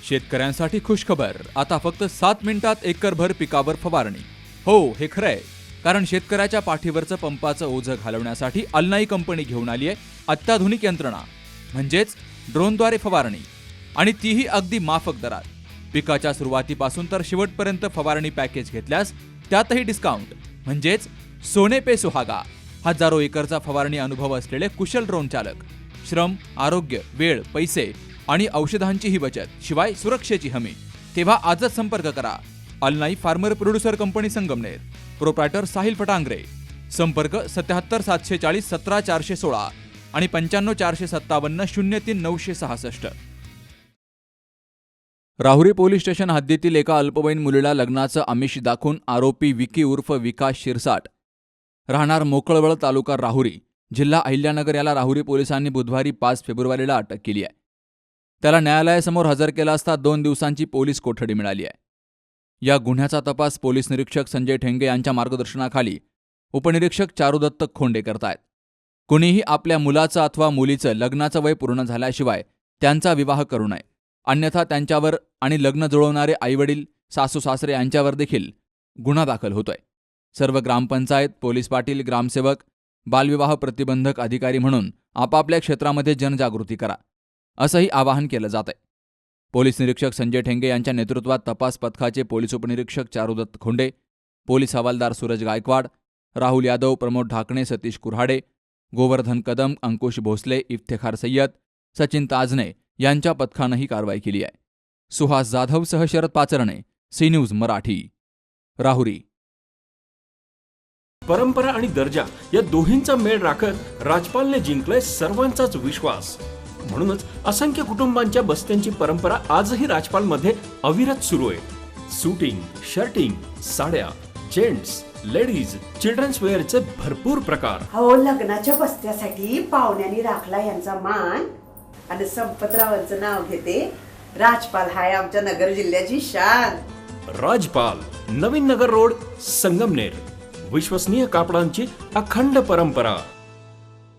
शेतकऱ्यांसाठी खुशखबर, आता फक्त 7 मिनिटात एकरभर पिकावर फवारणी. हो, हे खरंय, कारण शेतकऱ्याच्या पाठीवरचं पंपाचं ओझं घालवण्यासाठी अल्नाई कंपनी घेऊन आली आहे अत्याधुनिक यंत्रणा, म्हणजेच ड्रोनद्वारे फवारणी, आणि तीही अगदी माफक दरात. पिकाच्या सुरुवातीपासून तर शेवटपर्यंत फवारणी पॅकेज घेतल्यास त्यातही डिस्काउंट, म्हणजेच सोने पे सुहागा. हजारो एकरचा फवारणी अनुभव असलेले कुशल ड्रोन चालक, श्रम, आरोग्य, वेळ, पैसे आणि औषधांचीही बचत, शिवाय सुरक्षेची हमी. तेव्हा आजच संपर्क करा. Alnai farmer producer company Sangamner, proprietor Sahil Fatangare. संपर्क 77 740 17 416 आणि 95 457 03 966. राहुरी पोलीस स्टेशन हद्दीतील एका अल्पवयीन मुलीला लग्नाचं आमिष दाखवून आरोपी विकी उर्फ विकास शिरसाट, राहणार मोकळवळ, तालुका राहुरी, जिल्हा अहिल्यानगर याला राहुरी पोलिसांनी बुधवारी 5 फेब्रुवारीला अटक केली आहे. त्याला न्यायालयासमोर हजर केला असता 2 दिवसांची पोलीस कोठडी मिळाली आहे. या गुन्ह्याचा तपास पोलीस निरीक्षक संजय ठेंगे यांच्या मार्गदर्शनाखाली उपनिरीक्षक चारुदत्त खोंडे करतायत. कुणीही आपल्या मुलाचं अथवा मुलीचं लग्नाचं वय पूर्ण झाल्याशिवाय त्यांचा विवाह करू नये, अन्यथा त्यांच्यावर आणि लग्न जुळवणारे आईवडील, सासू सासरे यांच्यावर देखील गुन्हा दाखल होतोय. सर्व ग्रामपंचायत, पोलीस पाटील, ग्रामसेवक, बालविवाह प्रतिबंधक अधिकारी म्हणून आपापल्या क्षेत्रामध्ये जनजागृती करा, असंही आवाहन केलं जात आहे. पोलीस निरीक्षक संजय ठेंगे यांच्या नेतृत्वात तपास पथकाचे पोलीस उपनिरीक्षक चारुदत्त खोंडे, पोलीस हवालदार सूरज गायकवाड, राहुल यादव, प्रमोद ढाकणे, सतीश कुऱ्हाडे, गोवर्धन कदम, अंकुश भोसले, इफ्तेखार सय्यद, सचिन ताजने यांच्या पथकानं ही कारवाई केली आहे. सुहास जाधवसह शरद पाचरणे, सी न्यूज मराठी, राहुरी. परंपरा आणि दर्जा या दोन्हींचा मेळ राखत राजपालने जिंकलाय सर्वांचाच विश्वास. म्हणूनच असंख्य कुटुंबांच्या बस्त्यांची परंपरा आजही राजपालमध्ये अविरत सुरू आहे. सूटिंग, शर्टिंग, साड्या, जेंट्स, लेडीज, चिल्ड्रन्स वेअरचे भरपूर प्रकार. हो, लग्नाच्या बस्त्यासाठी पाहुण्यांनी राखला यांचा मान, आणि संपतरावांचं नाव घेते. राजपाल हाय आमच्या नगर जिल्ह्याची शान. राजपाल, नवीन नगर रोड, संगमनेर. विश्वसनीय कापडांची अखंड परंपरा.